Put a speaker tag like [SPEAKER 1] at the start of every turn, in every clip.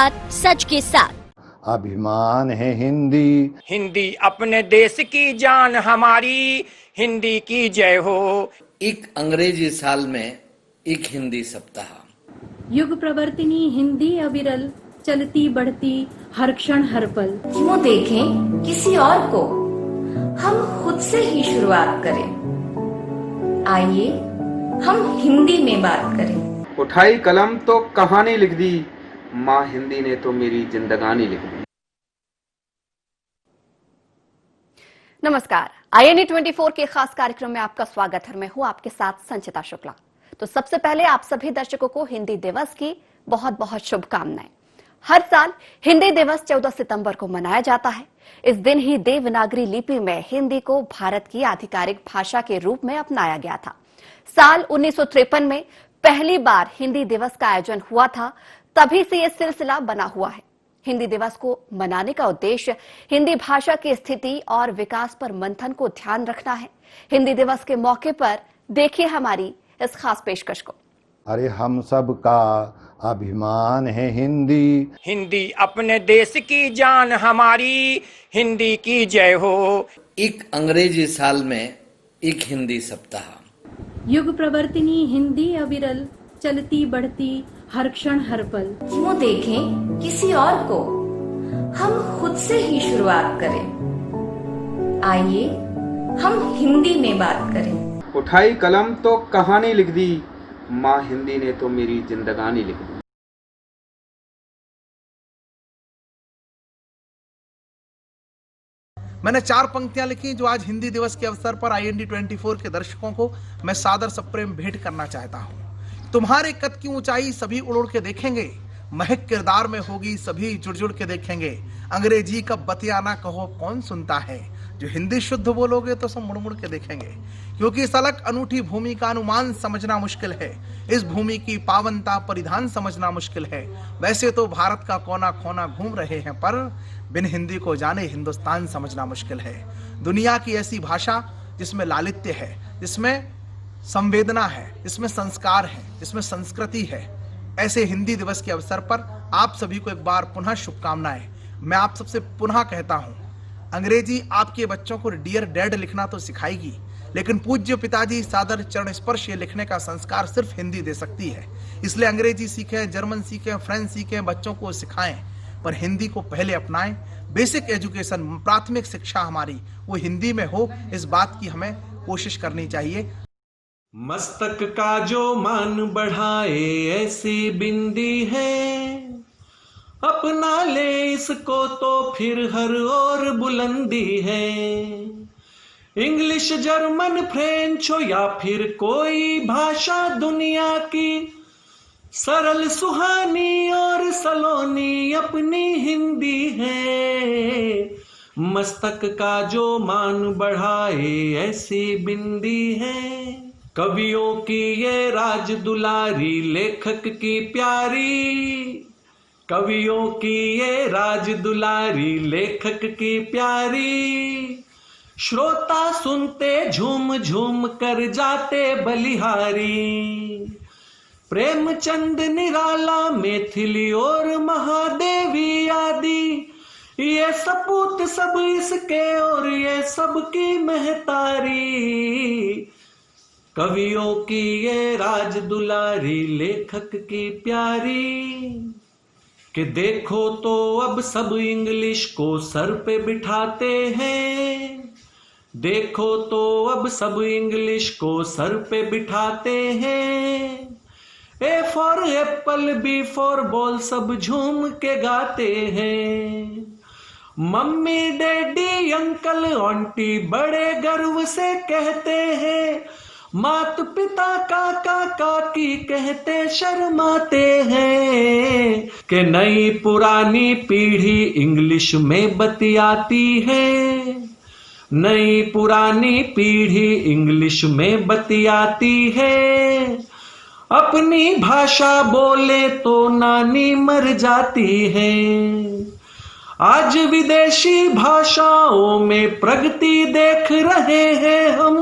[SPEAKER 1] बात सच के साथ।
[SPEAKER 2] अभिमान है हिंदी,
[SPEAKER 3] हिंदी अपने देश की जान हमारी, हिंदी की जय हो।
[SPEAKER 4] एक अंग्रेजी साल में एक हिंदी सप्ताह।
[SPEAKER 5] युग प्रवर्तिनी हिंदी अविरल, चलती बढ़ती हर क्षण हर पल।
[SPEAKER 6] क्यों देखें किसी और को, हम खुद से ही शुरुआत करें। आइए हम हिंदी में बात करें।
[SPEAKER 7] उठाई कलम तो कहानी लिख दी, माँ हिंदी ने तो मेरी जिंदगानी लिख दी।
[SPEAKER 8] नमस्कार, IANA 24 के खास कार्यक्रम में आपका स्वागत है। मैं हूं आपके साथ संचिता शुक्ला। तो सबसे पहले आप सभी दर्शकों को हिंदी दिवस की बहुत बहुत शुभकामनाएं। हर साल हिंदी दिवस 14 सितंबर को मनाया जाता है। इस दिन ही देवनागरी लिपि में हिंदी को भारत की आधिकारिक भाषा के रूप में अपनाया गया था। साल 1953 में पहली बार हिंदी दिवस का आयोजन हुआ था। तभी से यह सिलसिला बना हुआ है। हिंदी दिवस को मनाने का उद्देश्य हिंदी भाषा की स्थिति और विकास पर मंथन को ध्यान रखना है। हिंदी दिवस के मौके पर देखिए हमारी इस खास पेशकश को।
[SPEAKER 2] अरे हम सब का अभिमान है हिंदी,
[SPEAKER 3] हिंदी अपने देश की जान हमारी, हिंदी की जय हो।
[SPEAKER 4] एक अंग्रेजी साल में एक हिंदी सप्ताह।
[SPEAKER 5] युग प्रवर्तिनी हिंदी अविरल, चलती बढ़ती हर क्षण हर पल।
[SPEAKER 6] क्यों देखें किसी और को, हम खुद से ही शुरुआत करें। आइए हम हिंदी में बात करें।
[SPEAKER 7] उठाई कलम तो कहानी लिख दी, माँ हिंदी ने तो मेरी जिंदगानी लिख दी।
[SPEAKER 9] मैंने 4 पंक्तियां लिखी जो आज हिंदी दिवस के अवसर पर IANA 24 के दर्शकों को मैं सादर सप्रेम भेंट करना चाहता हूं। तुम्हारे कद की ऊंचाई सभी उड़ के देखेंगे, महक किरदार में होगी सभी जुड़ जुड़ के देखेंगे। अंग्रेजी का बतियाना कहो कौन सुनता है, जो हिंदी शुद्ध बोलोगे तो सब मुड़ मुड़ के देखेंगे। क्योंकि इस अलग अनूठी भूमि का अनुमान समझना मुश्किल है, इस भूमि की पावनता परिधान समझना मुश्किल है। वैसे तो भारत का कोना कोना घूम रहे हैं, पर बिन हिंदी को जाने हिंदुस्तान समझना मुश्किल है। दुनिया की ऐसी भाषा जिसमें लालित्य है, जिसमें संवेदना है, जिसमें संस्कार है, जिसमें संस्कृति है, ऐसे हिंदी दिवस के अवसर पर आप सभी को एक बार पुनः शुभकामनाएं। मैं आप सबसे पुनः कहता हूं, अंग्रेजी आपके बच्चों को डियर डैड लिखना तो सिखाएगी, लेकिन पूज्य पिताजी सादर चरण स्पर्श ये लिखने का संस्कार सिर्फ हिंदी दे सकती है। इसलिए अंग्रेजी सीखें, जर्मन सीखें, फ्रेंच सीखें, बच्चों को सिखाएं, पर हिंदी को पहले अपनाएं। बेसिक एजुकेशन, प्राथमिक शिक्षा हमारी वो हिंदी में हो, इस बात की हमें कोशिश करनी चाहिए।
[SPEAKER 10] मस्तक का जो मान बढ़ाए ऐसी बिंदी है, अपना ले इसको तो फिर हर और बुलंदी है। इंग्लिश, जर्मन, फ्रेंच हो या फिर कोई भाषा दुनिया की, सरल सुहानी और सलोनी अपनी हिंदी है। मस्तक का जो मान बढ़ाए ऐसी बिंदी है। कवियों की ये राज दुलारी, लेखक की प्यारी। कवियों की ये राज दुलारी, लेखक की प्यारी। श्रोता सुनते झूम झूम कर जाते बलिहारी। प्रेमचंद, निराला, मैथिली और महादेवी आदि, ये सपूत सब इसके और ये सबकी महतारी। कवियों की ये राज दुलारी, लेखक की प्यारी। कि देखो तो अब सब इंग्लिश को सर पे बिठाते हैं। देखो तो अब सब इंग्लिश को सर पे बिठाते हैं। A for apple, B for ball सब झूम के गाते हैं। मम्मी, डैडी, अंकल, आंटी बड़े गर्व से कहते हैं। माता पिता, काका काकी कहते शर्माते हैं। कि नई पुरानी पीढ़ी इंग्लिश में बतियाती है। नई पुरानी पीढ़ी इंग्लिश में बतियाती है। अपनी भाषा बोले तो नानी मर जाती है। आज विदेशी भाषाओं में प्रगति देख रहे हैं हम।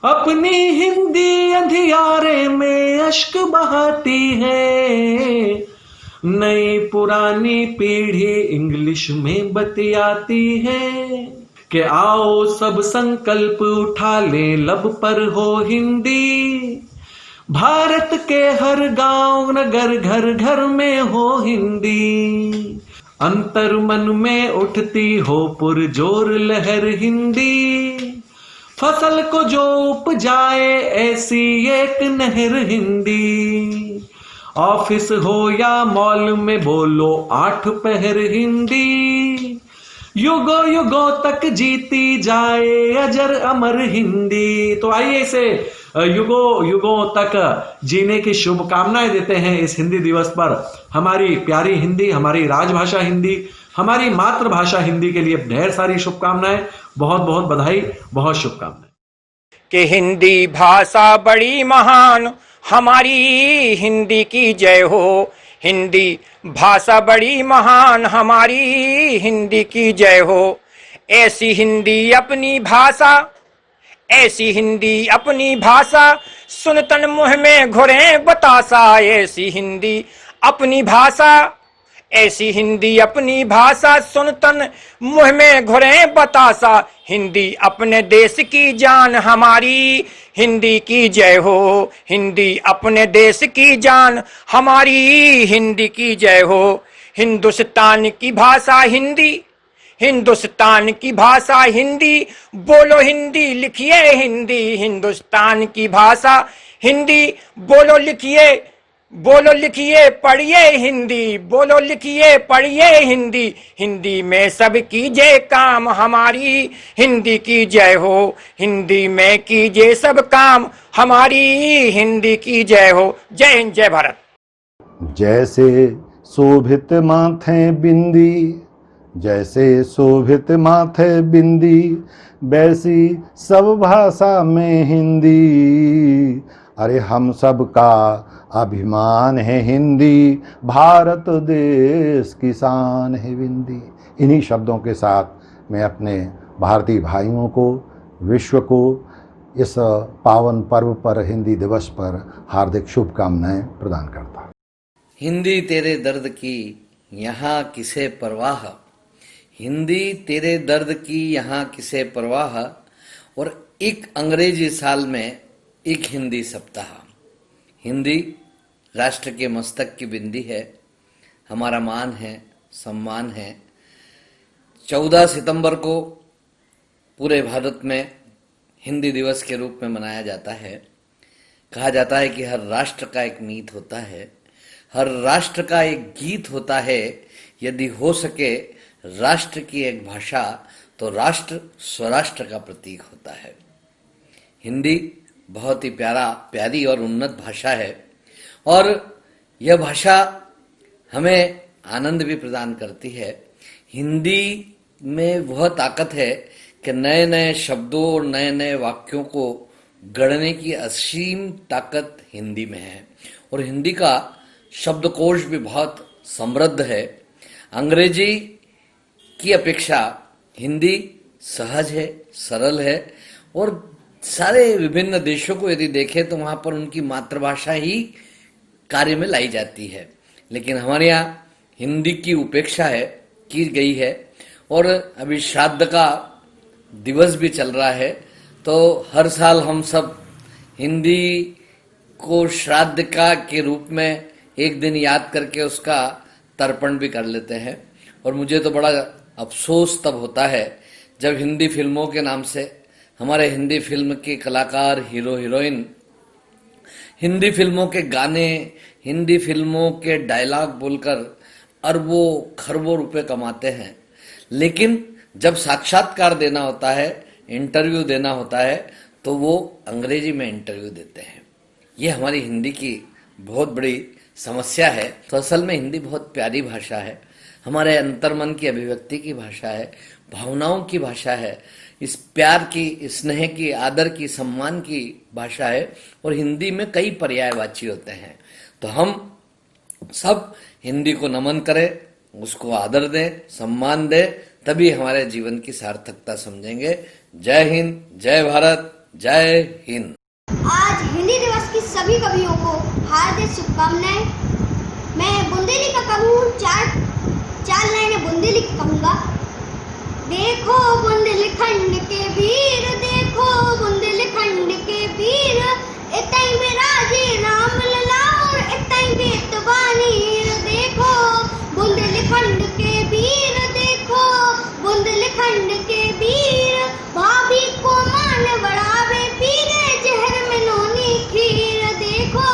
[SPEAKER 10] अपनी हिंदी अंधियारे में अश्क बहाती है। नई पुरानी पीढ़ी इंग्लिश में बतियाती है कि आओ सब संकल्प उठा ले लब पर हो हिंदी। भारत के हर गांव नगर घर घर में हो हिंदी। अंतर मन में उठती हो पुरजोर लहर हिंदी। फसल को जो उपजाए ऐसी एक नहर हिंदी। ऑफिस हो या मॉल में बोलो 8 पहर हिंदी। युगों युगों तक जीती जाए अजर अमर हिंदी। तो आइए इसे युगों युगों तक जीने की शुभकामनाएं देते हैं इस हिंदी दिवस पर। हमारी प्यारी हिंदी, हमारी राजभाषा हिंदी, हमारी मातृभाषा हिंदी के लिए ढेर सारी शुभकामनाएं। बहुत बहुत बधाई, बहुत शुभकामनाएं।
[SPEAKER 3] कि हिंदी भाषा बड़ी महान, हमारी हिंदी की जय हो। हिंदी भाषा बड़ी महान, हमारी हिंदी की जय हो। ऐसी हिंदी अपनी भाषा, ऐसी हिंदी अपनी भाषा, सुनतन मुँह में घुरे बतासा। ऐसी हिंदी अपनी भाषा, ऐसी हिंदी अपनी भाषा, सुनतन मुँह में घुरे बतासा। हिंदी अपने देश की जान, हमारी हिंदी की जय हो। हिंदी अपने देश की जान, हमारी हिंदी की जय हो। हिंदुस्तान की भाषा हिंदी, हिंदुस्तान की भाषा हिंदी, बोलो हिंदी लिखिए हिंदी। हिंदुस्तान की भाषा हिंदी, बोलो लिखिए, बोलो लिखिए पढ़िए हिंदी। बोलो लिखिए पढ़िए हिंदी। हिंदी में सब कीजिए काम, हमारी हिंदी की जय हो। हिंदी में कीजिए सब काम, हमारी हिंदी की जय हो। जय हिंद, जय भारत।
[SPEAKER 2] जैसे शोभित माथे बिंदी, जैसे शोभित माथे बिंदी, वैसी सब भाषा में हिंदी। अरे हम सब का अभिमान है हिंदी, भारत देश की शान है हिंदी। इन्हीं शब्दों के साथ मैं अपने भारतीय भाइयों को, विश्व को इस पावन पर्व पर, हिंदी दिवस पर हार्दिक शुभकामनाएं प्रदान करता हूँ।
[SPEAKER 4] हिंदी तेरे दर्द की यहाँ किसे परवाह, हिंदी तेरे दर्द की यहाँ किसे परवाह। और एक अंग्रेजी साल में एक हिंदी सप्ताह। हिंदी राष्ट्र के मस्तक की बिंदी है, हमारा मान है, सम्मान है। 14 सितंबर को पूरे भारत में हिंदी दिवस के रूप में मनाया जाता है। कहा जाता है कि हर राष्ट्र का एक मीत होता है, हर राष्ट्र का एक गीत होता है। यदि हो सके राष्ट्र की एक भाषा, तो राष्ट्र स्वराष्ट्र का प्रतीक होता है। हिंदी बहुत ही प्यारी और उन्नत भाषा है, और यह भाषा हमें आनंद भी प्रदान करती है। हिंदी में वह ताकत है कि नए नए शब्दों और नए नए वाक्यों को गढ़ने की असीम ताकत हिंदी में है। और हिंदी का शब्दकोश भी बहुत समृद्ध है। अंग्रेजी की अपेक्षा हिंदी सहज है, सरल है, और सारे विभिन्न देशों को यदि देखें तो वहाँ पर उनकी मातृभाषा ही कार्य में लाई जाती है। लेकिन हमारे यहाँ हिंदी की उपेक्षा की गई है। और अभी श्राद्ध का दिवस भी चल रहा है, तो हर साल हम सब हिंदी को श्राद्ध का के रूप में एक दिन याद करके उसका तर्पण भी कर लेते हैं। और मुझे तो बड़ा अफसोस तब होता है जब हिंदी फिल्मों के नाम से हमारे हिंदी फिल्म के कलाकार, हीरो हीरोइन हिंदी फिल्मों के गाने, हिंदी फिल्मों के डायलॉग बोलकर अरबों खरबों रुपए कमाते हैं। लेकिन जब साक्षात्कार देना होता है, इंटरव्यू देना होता है, तो वो अंग्रेजी में इंटरव्यू देते हैं। ये हमारी हिंदी की बहुत बड़ी समस्या है। तो असल में हिंदी बहुत प्यारी भाषा है, हमारे अंतर्मन की अभिव्यक्ति की भाषा है, भावनाओं की भाषा है, इस प्यार की, स्नेह की, आदर की, सम्मान की भाषा है। और हिंदी में कई पर्यायवाची होते हैं। तो हम सब हिंदी को नमन करें, उसको आदर दें, सम्मान दें, तभी हमारे जीवन की सार्थकता समझेंगे। जय हिंद, जय भारत, जय हिंद।
[SPEAKER 1] आज हिंदी दिवस की सभी कवियों को हार्दिक शुभकामनाएं। मैं बुंदेली का कहूँ, चार लाइनें बुंदेली की कहूँगा। देखो बुंदेलखंड के वीर, देखो बुंदेलखंड के वीर, इतई बिराजे राम लला और इतई बेतबानी। देखो बुंदेलखंड के वीर, देखो बुंदेलखंड के वीर, भाभी को मान बढ़ावे पीरे जहर में नोनी खीर। देखो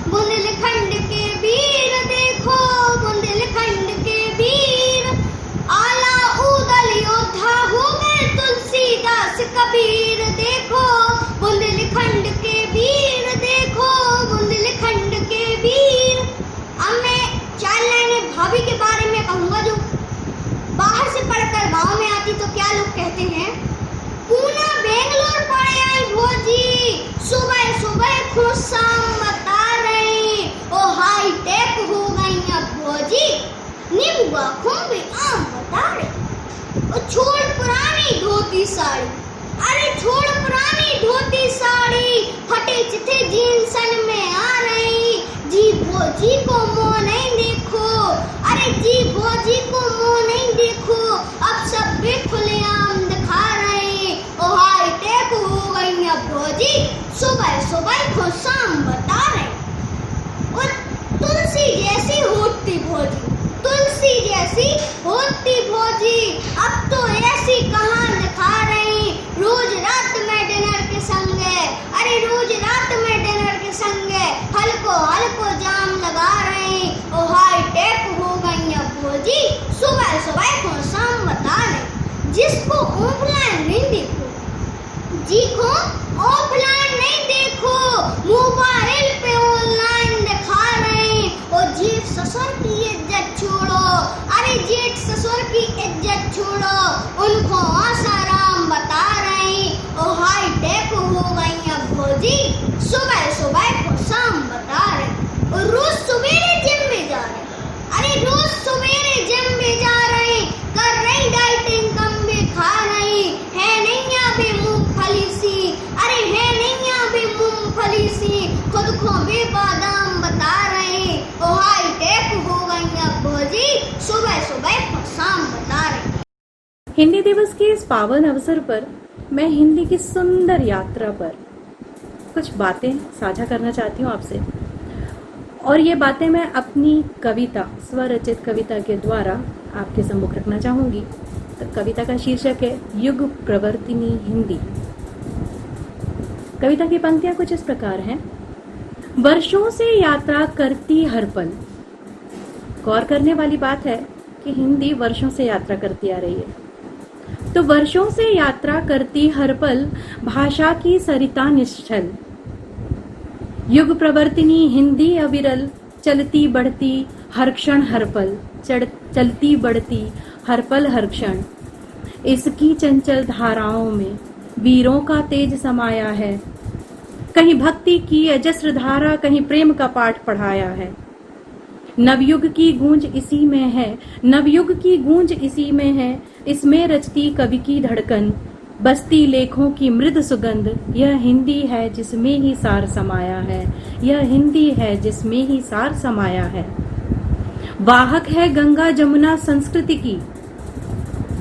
[SPEAKER 1] बुंदेलखंड के वीर, देखो बुंदेलखंड के वीर, आला उदल योद्धा हो गए तुलसीदास कबीर। देखो बुंदेलखंड के वीर, देखो बुंदेलखंड के वीर। अब मैं 4 लाइनें भाभी के बारे में कहूँगा, जो बाहर से पढ़कर गांव में आती तो क्या लोग कहते हैं, पूना बेंगलोर पढ़े आई भोजी, सुबह सुबह खुश शाम बता रही, ओ हाई टेक हो गई अब भोजी, नींबू आँखों में आम बता रही। ओ छोड़ पुरानी धोती साड़ी, अरे छोड़ पुरानी धोती साड़ी, फटे चिथे जींसन में आ रही। जी भोजी को मुँह नहीं देखो, अरे जी भोजी को मुँह नहीं देखो, अब सब भी खुलेआम दिखा रहे। ओ हाई टेक हो गई अब भोजी, सुबह सुबह को शाम बता रहे। और तुलसी जैसी होती भोजी, तुलसी जैसी होती भोजी, अब तो ऐसी कहाँ दिखा रही। रोज रात में डिनर के संग, अरे रोज रात में डिनर के संग, हल्को हल्को जाम लगा रहे। ओ हाई टेक हो गई अब भोजी, सुबह सुबह को शाम बता रहे। जिसको ऑफलाइन नहीं देखो, जिसको ऑफलाइन नहीं देखो, मोबाइल पे ऑनलाइन दिखा रहे। और जेठ ससुर की इज्जत छोड़ो, अरे जेठ ससुर की इज्जत छोड़ो, उनको आसाराम बता रहे। ओ हाई टेक हो गई अब भोजी, सुबह सुबह को शाम बता रहे। और रोज सवेरे जिम में जा रहे, अरे रोज सवेरे जिम में जा रहे, कर रही डाइटिंग, कम में खा रही, है नहीं यहाँ पे मूंगफली सी, अरे है नहीं यहाँ पे मूंगफली सी, खुद को भी बादाम बता रहे। ओ हाई टेक हो गई अब भोजी, सुबह सुबह को शाम बता रहे।
[SPEAKER 5] हिंदी दिवस के इस पावन अवसर पर मैं हिंदी की सुंदर यात्रा पर कुछ बातें साझा करना चाहती हूँ आपसे। और ये बातें मैं अपनी कविता, स्वरचित कविता के द्वारा आपके सम्मुख रखना चाहूंगी। तो कविता का शीर्षक है युग प्रवर्तिनी हिंदी। कविता की पंक्तियां कुछ इस प्रकार हैं। वर्षों से यात्रा करती हर पल। गौर करने वाली बात है कि हिंदी वर्षों से यात्रा करती आ रही है। तो वर्षों से यात्रा करती हर पल, भाषा की सरिता निश्चल, युग प्रवर्तिनी हिंदी अविरल, चलती बढ़ती हर क्षण हर पल, चलती बढ़ती हर पल हर क्षण। इसकी चंचल धाराओं में वीरों का तेज समाया है, कहीं भक्ति की अजस्र धारा, कहीं प्रेम का पाठ पढ़ाया है। नवयुग की गूंज इसी में है, नवयुग की गूंज इसी में है, इसमें रचती कवि की धड़कन, बसती लेखों की मृद सुगंध। यह हिंदी है जिसमें ही सार समाया है, यह हिंदी है जिसमें ही सार समाया है। वाहक है गंगा जमुना संस्कृति की।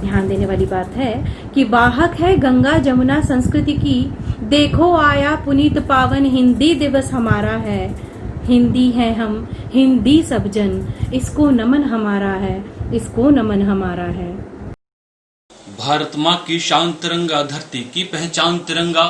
[SPEAKER 5] ध्यान देने वाली बात है कि वाहक है गंगा जमुना संस्कृति की। देखो आया पुनीत पावन हिंदी दिवस हमारा है। हिंदी है हम, हिंदी सब जन, इसको नमन हमारा है, इसको नमन हमारा है।
[SPEAKER 11] भारत माँ की शान तिरंगा, धरती की पहचान तिरंगा।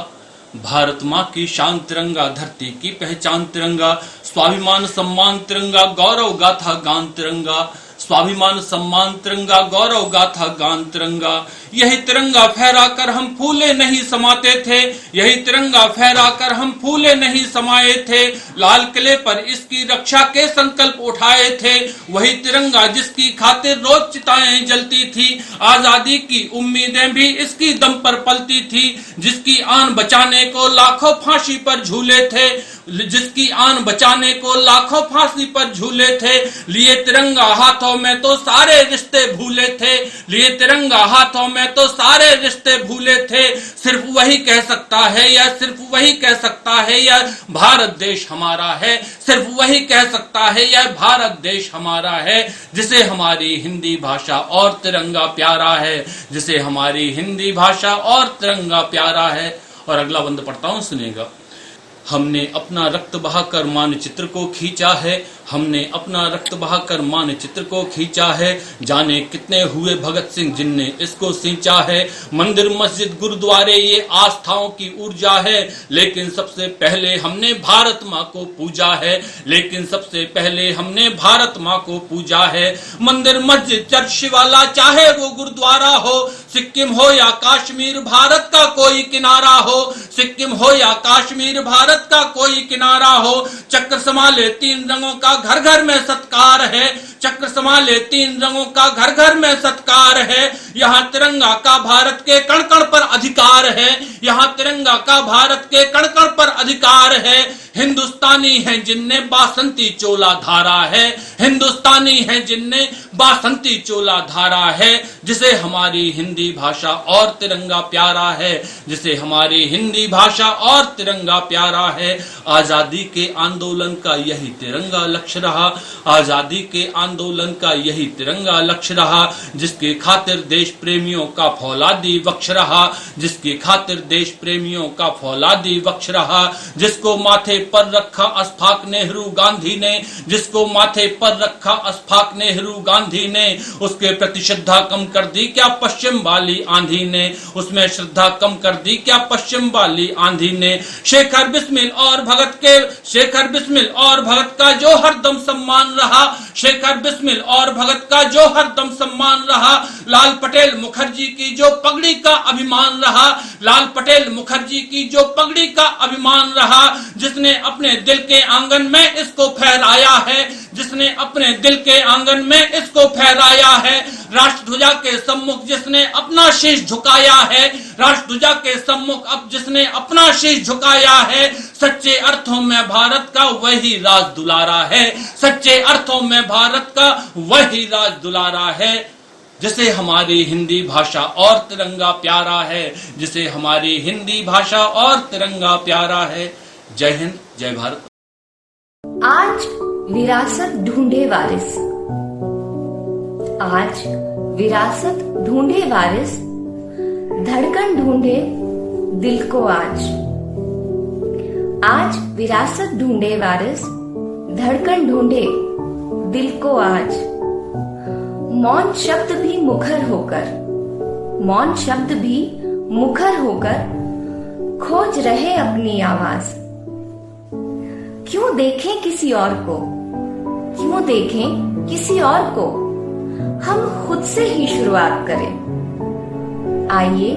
[SPEAKER 11] भारत माँ की शान तिरंगा, धरती की पहचान तिरंगा। स्वाभिमान सम्मान तिरंगा, गौरव गाथा गान तिरंगा। स्वाभिमान सम्मान तिरंगा, गौरव गाथा गान तिरंगा। यही तिरंगा फहरा कर हम फूले नहीं समाते थे, यही तिरंगा फहरा कर हम फूले नहीं समाये थे। लाल किले पर इसकी रक्षा के संकल्प उठाए थे, वही तिरंगा जिसकी खातिर रोज चिताएं जलती थी। आजादी की उम्मीदें भी इसकी दम पर पलती थी, जिसकी आन बचाने को लाखों फांसी पर झूले थे। जिसकी आन बचाने को लाखों फांसी पर झूले थे। लिए तिरंगा हाथों में तो सारे रिश्ते भूले थे, लिए तिरंगा हाथों में तो सारे रिश्ते भूले थे। सिर्फ वही कह सकता है या सिर्फ वही कह सकता है या भारत देश हमारा है, सिर्फ वही कह सकता है या भारत देश हमारा है, जिसे हमारी हिंदी भाषा और तिरंगा प्यारा है, जिसे हमारी हिंदी भाषा और तिरंगा प्यारा है। और अगला बंद पढ़ता हूं, सुनिएगा। हमने अपना रक्त बहाकर मानचित्र को खींचा है, हमने अपना रक्त बहाकर मानचित्र को खींचा है। जाने कितने हुए भगत सिंह जिनने इसको सींचा है। मंदिर मस्जिद गुरुद्वारे ये आस्थाओं की ऊर्जा है, लेकिन सबसे पहले हमने भारत माँ को पूजा है, लेकिन सबसे पहले हमने भारत माँ को पूजा है। मंदिर मस्जिद चर्च शिवाला चाहे वो गुरुद्वारा हो, सिक्किम हो या कश्मीर भारत का कोई किनारा हो, सिक्किम हो या कश्मीर भारत का कोई किनारा हो। चक्र संभाले तीन रंगों का घर घर में सत्कार है, चक्र संभाले तीन रंगों का घर घर में सत्कार है। यहाँ तिरंगा का भारत के कण कण पर अधिकार है, यहाँ तिरंगा का भारत के कण कण पर अधिकार है। हिंदुस्तानी है जिनने बासंती चोला धारा है, हिंदुस्तानी है जिनने बासंती चोला धारा है, जिसे हमारी हिंदी भाषा और तिरंगा प्यारा है, जिसे हमारी हिंदी भाषा और तिरंगा प्यारा है। आजादी के आंदोलन का यही तिरंगा लक्ष्य रहा, आजादी के आंदोलन का यही तिरंगा लक्ष्य रहा, जिसके खातिर देश प्रेमियों का फौलादी वक्ष रहा, जिसके खातिर देश प्रेमियों का फौलादी वक्ष रहा। जिसको माथे पर रखा अशफाक नेहरू गांधी ने, जिसको माथे पर रखा अशफाक नेहरू गांधी ने, उसके प्रति श्रद्धा कम कर दी क्या पश्चिम वाली आंधी ने, उसमें श्रद्धा कम कर दी क्या पश्चिम वाली आंधी ने। शेखर बिस्मिल और भगत के, शेखर बिस्मिल और भगत का जो हरदम सम्मान रहा, शेखर बिस्मिल और भगत का जो हरदम सम्मान रहा। लाल पटेल मुखर्जी की जो पगड़ी का अभिमान रहा, लाल पटेल मुखर्जी की जो पगड़ी का अभिमान रहा। जिसने अपने दिल के आंगन में इसको फहराया है, जिसने अपने दिल के आंगन में इसको फहराया है। राष्ट्रध्वजा के सम्मुख जिसने अपना शीश झुकाया है, राष्ट्रध्वजा के सम्मुख अब जिसने अपना शीश झुकाया है। सच्चे अर्थों में भारत का वही राज दुलारा है, सच्चे अर्थों में भारत का वही राज दुलारा है, जिसे हमारी हिंदी भाषा और तिरंगा प्यारा है, जिसे हमारी हिंदी भाषा और तिरंगा प्यारा है। जय हिंद, जय भारत।
[SPEAKER 6] आज विरासत ढूंढे वारिस, आज विरासत ढूंढे वारिस, धड़कन ढूंढे दिल को आज। आज विरासत ढूंढे वारिस, धड़कन ढूंढे दिल को आज। मौन शब्द भी मुखर होकर, मौन शब्द भी मुखर होकर खोज रहे अपनी आवाज। क्यों देखें किसी और को, क्यों देखें किसी और को, हम खुद से ही शुरुआत करें। आइए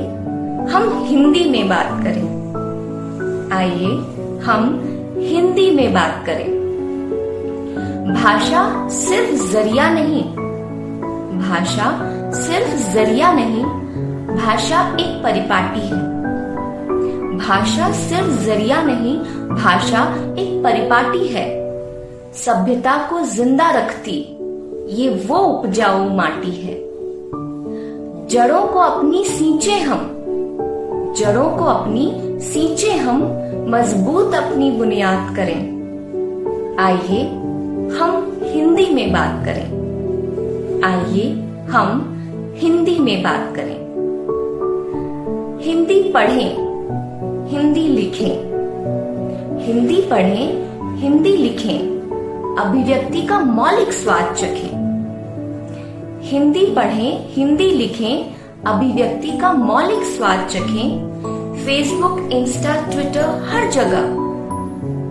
[SPEAKER 6] हम हिंदी में बात करें, आइए हम हिंदी में बात करें। भाषा सिर्फ जरिया नहीं, भाषा सिर्फ जरिया नहीं, भाषा एक परिपाटी है। भाषा सिर्फ जरिया नहीं, भाषा एक परिपाटी है। सभ्यता को जिंदा रखती ये वो उपजाऊ माटी है। जड़ों को अपनी सींचे हम, जड़ों को अपनी सींचे हम, मजबूत अपनी बुनियाद करें। आइए हम हिंदी में बात करें, आइए हम हिंदी में बात करें। हिंदी पढ़ें, हिंदी लिखें, हिंदी पढ़ें, हिंदी लिखें, अभिव्यक्ति का मौलिक स्वाद चखें। हिंदी पढ़ें, हिंदी लिखें, अभिव्यक्ति का मौलिक स्वाद चखें। फेसबुक, इंस्टा, ट्विटर, हर जगह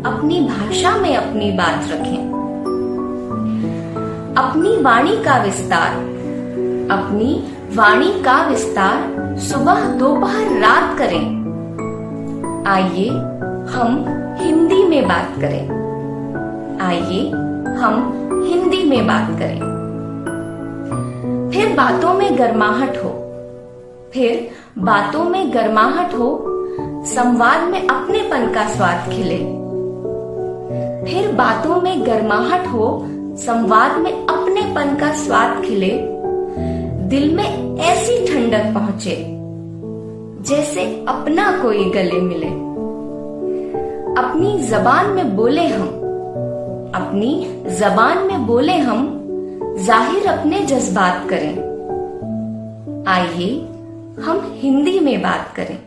[SPEAKER 6] अपनी भाषा में अपनी बात रखें। अपनी वाणी का विस्तार, अपनी वाणी का विस्तार सुबह दोपहर रात करें। आइए हम हिंदी में बात करें, आइए हम हिंदी में बात करें। फिर बातों में गर्माहट हो, फिर बातों में गर्माहट हो, संवाद में अपनेपन का स्वाद खिले। फिर बातों में गर्माहट हो, संवाद में अपनेपन का स्वाद खिले, दिल में ऐसी ठंडक पहुंचे जैसे अपना कोई गले मिले। अपनी जबान में बोले हम, अपनी जबान में बोले हम, जाहिर अपने जज्बात करें। आइए हम हिंदी में बात करें,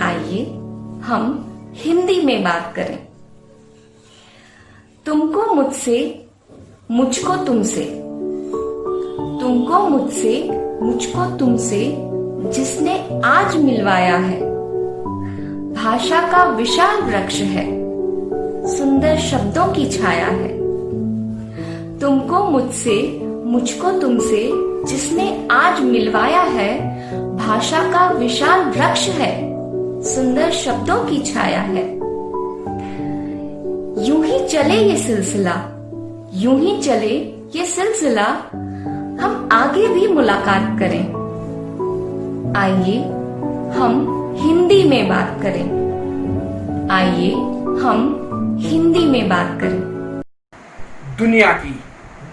[SPEAKER 6] आइए हम हिंदी में बात करें। तुमको मुझसे, मुझको तुमसे, तुमको मुझसे, मुझको तुमसे, जिसने आज मिलवाया है। भाषा का विशाल वृक्ष है, सुंदर शब्दों की छाया है। तुमको मुझसे, मुझको तुमसे, जिसने आज मिलवाया है। भाषा का विशाल वृक्ष है, सुंदर शब्दों की छाया है। यूं ही चले ये सिलसिला, यूं ही चले ये सिलसिला, हम आगे भी मुलाकात करें। आइए हम हिंदी में बात करें, आइए हम हिंदी में बात करें।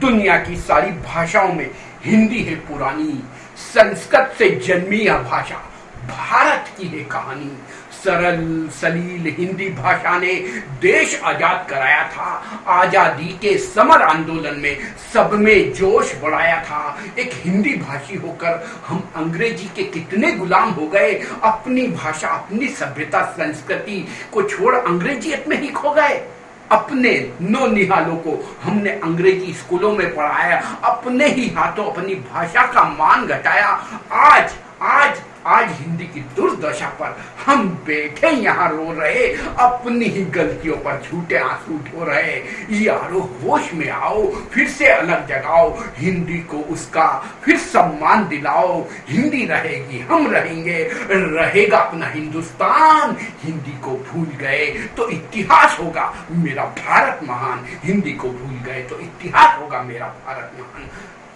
[SPEAKER 3] दुनिया की सारी भाषाओं में हिंदी है पुरानी, संस्कृत से जन्मी यह भाषा भारत की है कहानी। सरल सलील हिंदी भाषा ने देश आजाद कराया था, आजादी के समर आंदोलन में सब में जोश बढ़ाया था। एक हिंदी भाषी होकर हम अंग्रेजी के कितने गुलाम हो गए, अपनी भाषा अपनी सभ्यता संस्कृति को छोड़ अंग्रेजियत में ही खो गए। अपने नौनिहालों को हमने अंग्रेजी स्कूलों में पढ़ाया, अपने ही हाथों अपनी भाषा का मान घटाया। आज आज आज हिंदी की दुर्दशा पर हम बैठे यहाँ रो रहे, अपनी ही गलतियों पर झूठे आंसू ढो रहे। यारो होश में आओ, फिर से अलग जगाओ, हिंदी को उसका फिर सम्मान दिलाओ। हिंदी रहेगी, हम रहेंगे, रहेगा अपना हिंदुस्तान। हिंदी को भूल गए तो इतिहास होगा मेरा भारत महान, हिंदी को भूल गए तो इतिहास होगा मेरा भारत महान।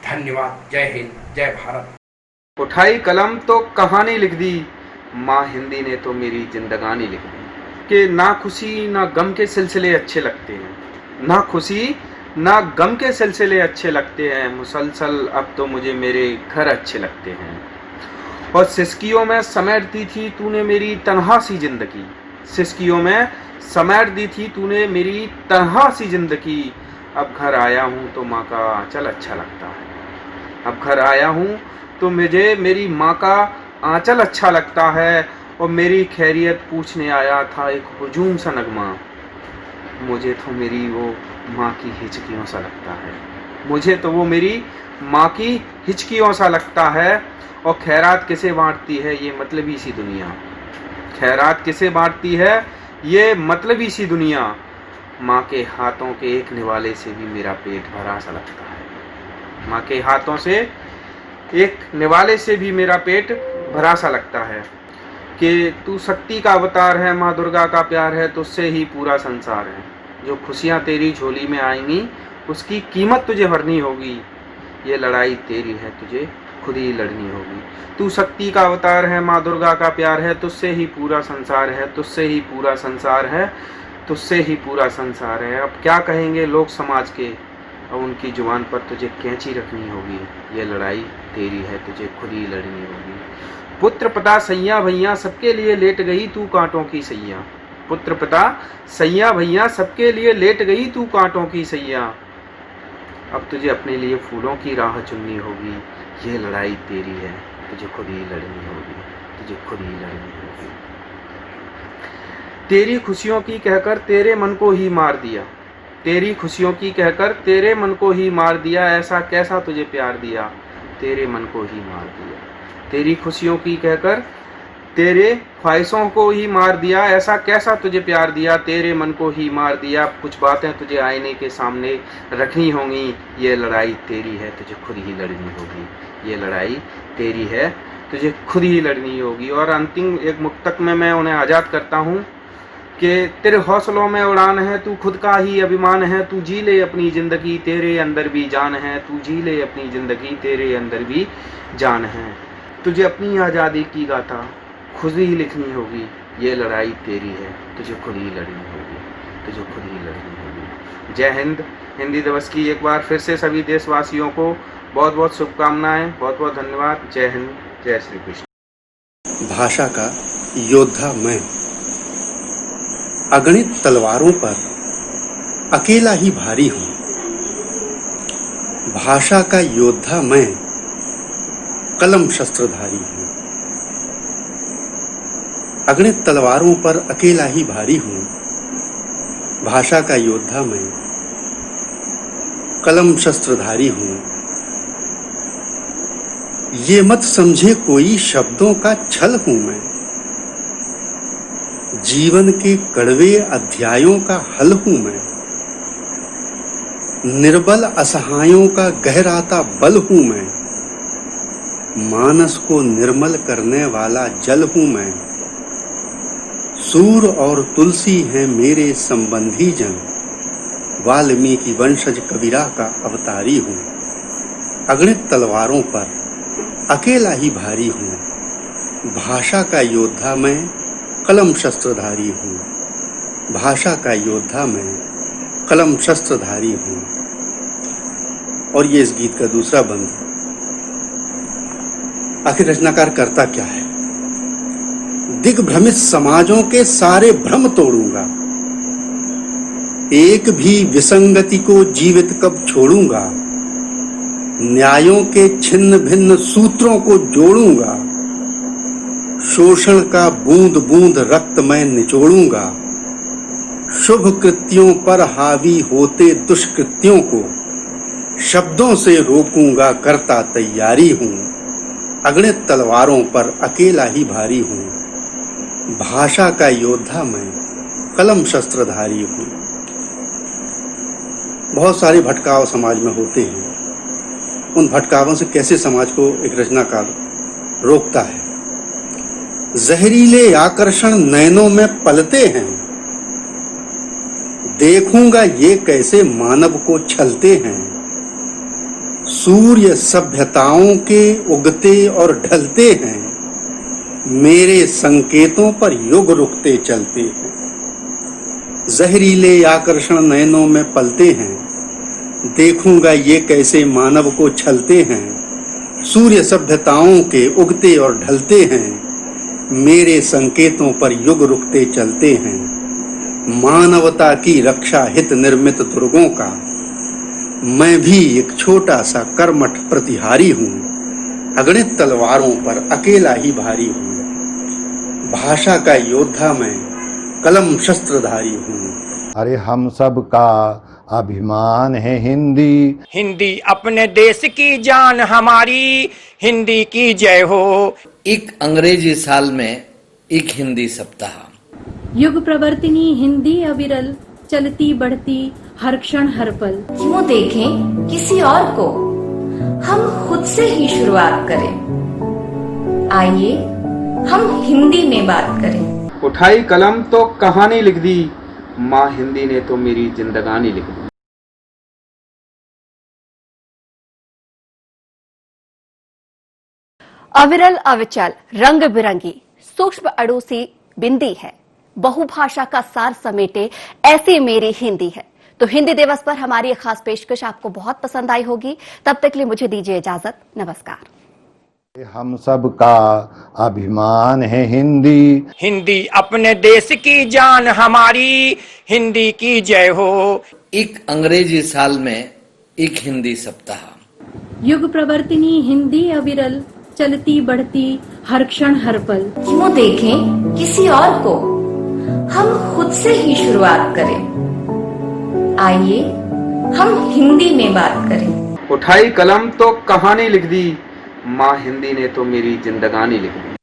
[SPEAKER 3] धन्यवाद। जय हिंद, जय भारत।
[SPEAKER 7] उठाई कलम तो कहानी लिख दी, माँ हिंदी ने तो मेरी जिंदगानी लिख दी। कि ना खुशी ना गम के सिलसिले अच्छे लगते हैं, ना खुशी ना गम के सिलसिले अच्छे लगते हैं। मुसलसल अब तो मुझे मेरे घर अच्छे लगते हैं। और सिसकियों में समेट दी थी तूने मेरी तन्हा सी जिंदगी, सिसकियों में समेट दी थी तूने मेरी तन्हा सी जिंदगी। अब घर आया हूँ तो माँ का आंचल अच्छा लगता है, अब घर आया हूँ तो मुझे मेरी माँ का आंचल अच्छा लगता है। और मेरी खैरियत पूछने आया था एक हुजूम सा नगमा, मुझे तो मेरी वो माँ की हिचकियों सा लगता है, मुझे तो वो मेरी माँ की हिचकियों सा लगता है। और खैरात किसे बांटती है ये मतलबी सी दुनिया, खैरात किसे बांटती है ये मतलबी सी दुनिया। माँ के हाथों के एक निवाले से भी मेरा पेट भरा सा लगता है, माँ के हाथों से एक निवाले से भी मेरा पेट भरा सा लगता है। कि तू शक्ति का अवतार है, माँ दुर्गा का प्यार है, तुझसे ही पूरा संसार है। जो खुशियाँ तेरी झोली में आएंगी उसकी कीमत तुझे भरनी होगी, ये लड़ाई तेरी है तुझे खुद ही लड़नी होगी। तू शक्ति का अवतार है, माँ दुर्गा का प्यार है, तुझसे ही पूरा संसार है, तुझसे ही पूरा संसार है, तुझसे ही पूरा संसार है। अब क्या कहेंगे लोग समाज के, अब उनकी जुबान पर तुझे कैंची रखनी होगी, ये लड़ाई तेरी है तुझे खुद ही लड़नी होगी। पुत्र पिता सैया भैया सबके लिए लेट गई तू कांटों की सैया, पुत्र पिता सैया भैया सबके लिए लेट गई तू कांटों की सैया। अब तुझे अपने लिए फूलों की राह चुननी होगी, ये लड़ाई तेरी है तुझे खुद ही लड़नी होगी, तुझे खुद ही लड़नी होगी। तेरी खुशियों की कहकर तेरे मन को ही मार दिया, तेरी खुशियों की कहकर तेरे मन को ही मार दिया। ऐसा कैसा तुझे प्यार दिया, तेरे मन को ही मार दिया। तेरी खुशियों की कहकर तेरे ख्वाहिशों को ही मार दिया, ऐसा कैसा तुझे प्यार दिया, तेरे मन को ही मार दिया। कुछ बातें तुझे आईने के सामने रखनी होंगी, ये लड़ाई तेरी है तुझे खुद ही लड़नी होगी, ये लड़ाई तेरी है तुझे खुद ही लड़नी होगी। और अंतिम एक मुक्तक में मैं उन्हें आज़ाद करता हूँ कि तेरे हौसलों में उड़ान है, तू खुद का ही अभिमान है, तू जी ले अपनी ज़िंदगी तेरे अंदर भी जान है, तू जी ले अपनी ज़िंदगी तेरे अंदर भी जान है। तुझे अपनी आज़ादी की गाथा खुद ही लिखनी होगी, ये लड़ाई तेरी है तुझे खुद ही लड़नी होगी, कि जो खुद ही लड़नी होगी। जय हिंद। हिंदी दिवस की एक बार फिर से सभी देशवासियों को बहुत बहुत शुभकामनाएं, बहुत बहुत धन्यवाद। जय हिंद, जय श्री कृष्ण।
[SPEAKER 12] भाषा का योद्धा मैं, अगणित तलवारों पर अकेला ही भारी हूं। भाषा का योद्धा मैं, कलम शस्त्रधारी हूं। अगणित तलवारों पर अकेला ही भारी हूं। भाषा का योद्धा मैं, कलम शस्त्रधारी हूं। ये मत समझे कोई शब्दों का छल हूं मैं, जीवन के कड़वे अध्यायों का हल हूं मैं। निर्बल असहायों का गहराता बल हूं मैं, मानस को निर्मल करने वाला जल हूं मैं। सूर और तुलसी हैं मेरे संबंधी जन, वाल्मीकि वंशज कबीरा का अवतारी हूं। अगणित तलवारों पर अकेला ही भारी हूं। भाषा का योद्धा मैं, कलम शस्त्रधारी हूं। भाषा का योद्धा मैं, कलम शस्त्रधारी हूं। और ये इस गीत का दूसरा बंद। आखिर रचनाकार करता क्या है? दिग्भ्रमित समाजों के सारे भ्रम तोड़ूंगा, एक भी विसंगति को जीवित कब छोड़ूंगा। न्यायों के छिन्न भिन्न सूत्रों को जोड़ूंगा, शोषण का बूंद बूंद रक्त मैं निचोड़ूंगा। शुभ कृत्यों पर हावी होते दुष्कृत्यों को शब्दों से रोकूंगा, करता तैयारी हूं। अगणित तलवारों पर अकेला ही भारी हूं। भाषा का योद्धा मैं, कलम शस्त्रधारी हूं। बहुत सारे भटकाव समाज में होते हैं। उन भटकावों से कैसे समाज को एक रचनाकार रोकता है? जहरीले आकर्षण नैनों में पलते हैं, देखूंगा ये कैसे मानव को छलते हैं। सूर्य सभ्यताओं के उगते और ढलते हैं, मेरे संकेतों पर युग रुकते चलते हैं। जहरीले आकर्षण नैनों में पलते हैं, देखूंगा ये कैसे मानव को छलते हैं। सूर्य सभ्यताओं के उगते और ढलते हैं, मेरे संकेतों पर युग रुकते चलते हैं। मानवता की रक्षा हित निर्मित दुर्गों का मैं भी एक छोटा सा कर्मठ प्रतिहारी हूं। अगणित तलवारों पर अकेला ही भारी हूं। भाषा का योद्धा मैं, कलम शस्त्रधारी हूं।
[SPEAKER 2] अरे हम सब का अभिमान है हिंदी,
[SPEAKER 3] हिंदी अपने देश की जान हमारी, हिंदी की जय हो।
[SPEAKER 4] एक अंग्रेजी साल में एक हिंदी सप्ताह।
[SPEAKER 5] युग प्रवर्तिनी हिंदी अविरल, चलती बढ़ती हर क्षण हर पल।
[SPEAKER 6] क्यों देखें किसी और को, हम खुद से ही शुरुआत करें। आइए हम हिंदी में बात करें।
[SPEAKER 7] उठाई कलम तो कहानी लिख दी, माँ हिंदी ने तो मेरी जिंदगानी लिख दी।
[SPEAKER 8] अविरल अविचल रंग बिरंगी सूक्ष्म अड़ोसी बिंदी है, बहुभाषा का सार समेटे ऐसी मेरी हिंदी है। तो हिंदी दिवस पर हमारी एक खास पेशकश आपको बहुत पसंद आई होगी। तब तक के लिए मुझे दीजिए इजाजत। नमस्कार।
[SPEAKER 2] हम सब का अभिमान है हिंदी,
[SPEAKER 3] हिंदी अपने देश की जान हमारी, हिंदी की जय हो।
[SPEAKER 4] एक अंग्रेजी साल में एक हिंदी सप्ताह।
[SPEAKER 5] युग प्रवर्तिनी हिंदी अविरल, चलती बढ़ती हर क्षण हर पल।
[SPEAKER 6] क्यों देखें किसी और को, हम खुद से ही शुरुआत करें। आइए हम हिंदी में बात करें।
[SPEAKER 7] उठाई कलम तो कहानी लिख दी, माँ हिंदी ने तो मेरी जिंदगानी लिख दी।